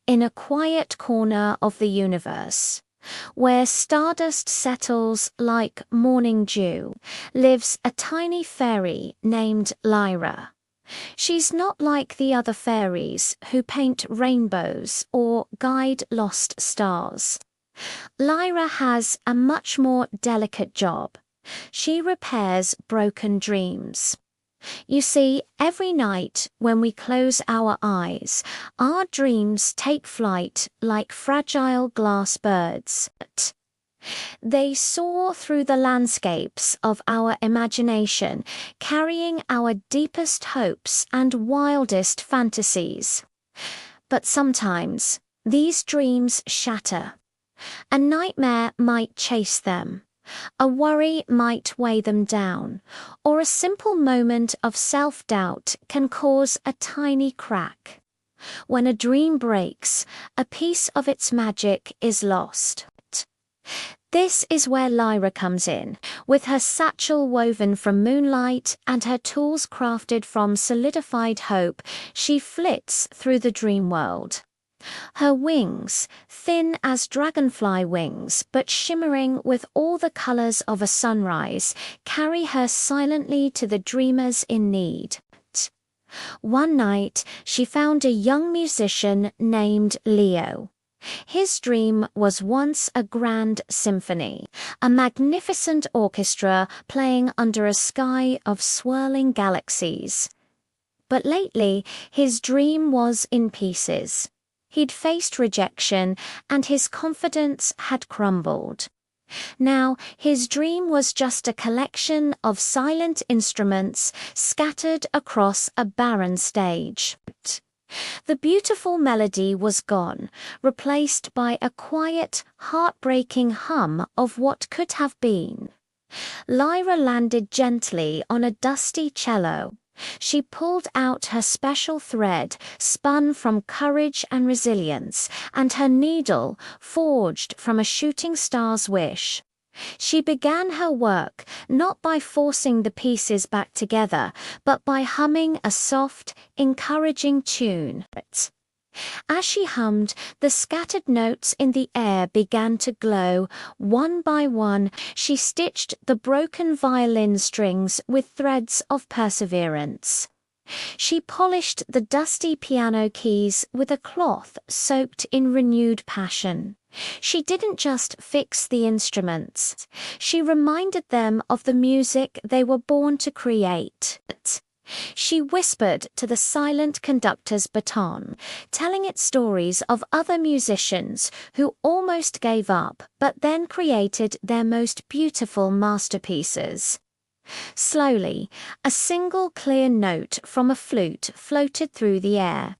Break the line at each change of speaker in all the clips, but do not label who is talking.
In a quiet corner of the universe, where stardust settles like morning dew, lives a tiny fairy named Lyra. She's not like the other fairies who paint rainbows or guide lost stars. Lyra has a much more delicate job. She repairs broken dreams. You see, every night when we close our eyes, our dreams take flight like fragile glass birds. They soar through the landscapes of our imagination, carrying our deepest hopes and wildest fantasies. But sometimes, these dreams shatter. A nightmare might chase them. A worry might weigh them down, or a simple moment of self-doubt can cause a tiny crack. When a dream breaks, a piece of its magic is lost. This is where Lyra comes in, with her satchel woven from moonlight and her tools crafted from solidified hope. She flits through the dream world. Her wings, thin as dragonfly wings but shimmering with all the colors of a sunrise, carry her silently to the dreamers in need. One night, she found a young musician named Leo. His dream was once a grand symphony, a magnificent orchestra playing under a sky of swirling galaxies. But lately, his dream was in pieces. He'd faced rejection, and his confidence had crumbled. Now, his dream was just a collection of silent instruments scattered across a barren stage. The beautiful melody was gone, replaced by a quiet, heartbreaking hum of what could have been. Lyra landed gently on a dusty cello. She pulled out her special thread, spun from courage and resilience, and her needle, forged from a shooting star's wish. She began her work not by forcing the pieces back together, but by humming a soft, encouraging tune. As she hummed, the scattered notes in the air began to glow. One by one, she stitched the broken violin strings with threads of perseverance. She polished the dusty piano keys with a cloth soaked in renewed passion. She didn't just fix the instruments. She reminded them of the music they were born to create. She whispered to the silent conductor's baton, telling it stories of other musicians who almost gave up but then created their most beautiful masterpieces. Slowly, a single clear note from a flute floated through the air.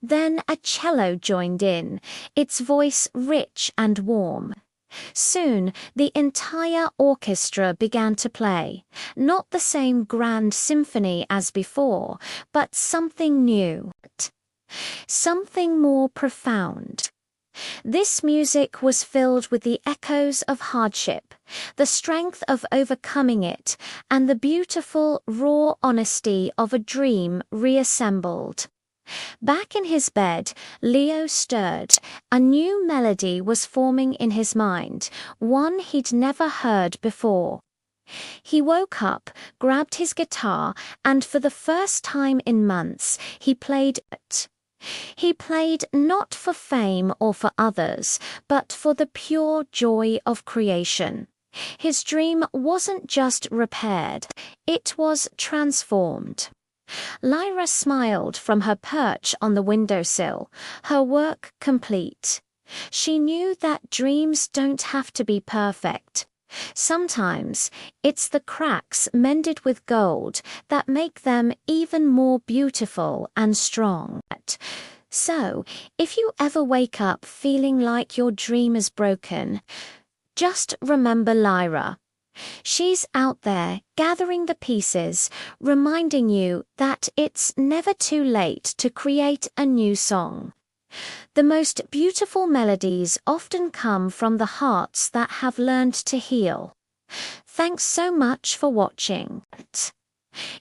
Then a cello joined in, its voice rich and warm. Soon, the entire orchestra began to play, not the same grand symphony as before, but something new, something more profound. This music was filled with the echoes of hardship, the strength of overcoming it, and the beautiful, raw honesty of a dream reassembled. Back in his bed, Leo stirred. A new melody was forming in his mind, one he'd never heard before. He woke up, grabbed his guitar, and for the first time in months, he played it. He played not for fame or for others, but for the pure joy of creation. His dream wasn't just repaired, it was transformed. Lyra smiled from her perch on the windowsill, her work complete. She knew that dreams don't have to be perfect. Sometimes it's the cracks mended with gold that make them even more beautiful and strong. So, if you ever wake up feeling like your dream is broken, just remember Lyra. She's out there gathering the pieces, reminding you that it's never too late to create a new song. The most beautiful melodies often come from the hearts that have learned to heal. Thanks so much for watching.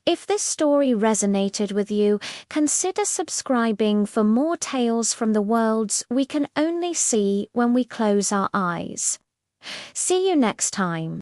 If this story resonated with you, consider subscribing for more tales from the worlds we can only see when we close our eyes. See you next time.